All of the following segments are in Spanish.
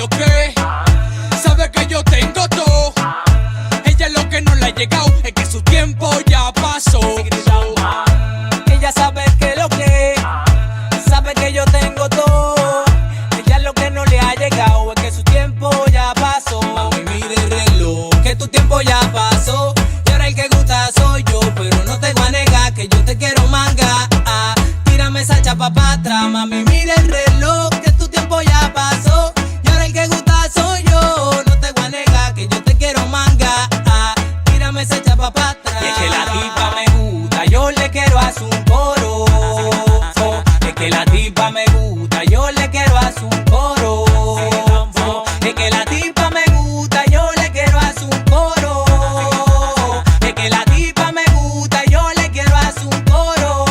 lo que sabe que yo tengo todo. Ella lo que no le ha llegado es que su tiempo ya pasó. Ella sabe que lo que sabe que yo tengo todo. Ella lo que no le ha llegado es que su tiempo ya pasó. Mami, mire el reloj, que tu tiempo ya pasó. Y ahora el que gusta soy yo, pero no te voy a negar que yo te quiero manga. Tírame esa chapa para atrás, mami, mire el reloj, que tu tiempo ya pasó. Y ahora el que gusta soy yo, no te voy a negar que yo te quiero manga. Tírame esa chapa para atrás. Y es que la tipa me gusta, yo le quiero hacer un coro. Es que la tipa me gusta, yo le quiero hacer un coro. Es que la tipa me gusta, yo le quiero hacer un coro. Es que la tipa me gusta, yo le quiero hacer un coro.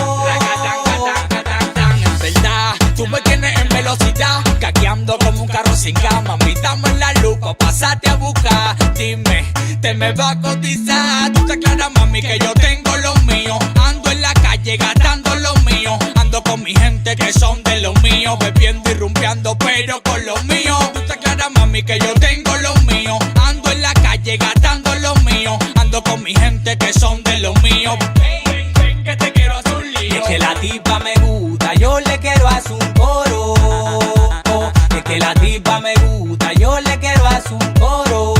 En verdad, tú me tienes en velocidad, caqueando como un carro sin cama. Invítame en la luz pa' pasarte a buscar. Dime, te me va a cotizar. Tú te aclaras, mami, que yo tengo lo mío. Ando en la calle gastando lo mío. Ando con mi gente que son de lo mío, bebiendo y rumbeando, pero con lo mío. Tú te aclaras, mami, que yo tengo lo mío. Ando en la calle gastando lo mío. Ando con mi gente que son de lo mío. Ven, que te quiero hacer un lío. Y es que la tipa me gusta, yo le quiero hacer un coro. Es que la tipa me gusta, yo le quiero hacer un coro.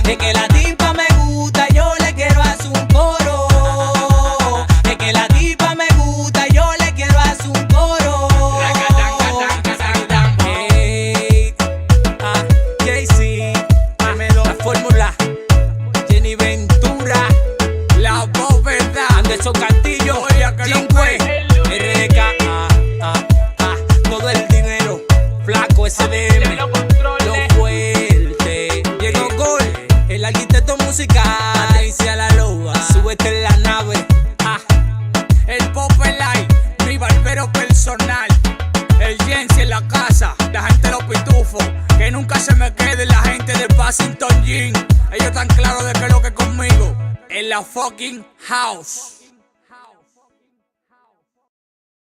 Es que la tipa me gusta, yo le quiero hacer un coro. Es que la tipa me gusta, yo le quiero hacer un coro. Hey, Jay-Z, la fórmula, Jenny Ventura, La bóveda, Anderson Castillo, Jingüe, RK, todo el dinero, flaco SDM, lo fuerte, llegó Gol, el arquitecto musical, Patricia la loba, súbete en la nave, el Popelite, mi barbero personal, el Jensi en la casa, la gente de los pitufos, que nunca se me quede la gente de Passington Gym. Ellos están claros de que lo que conmigo en la fucking house.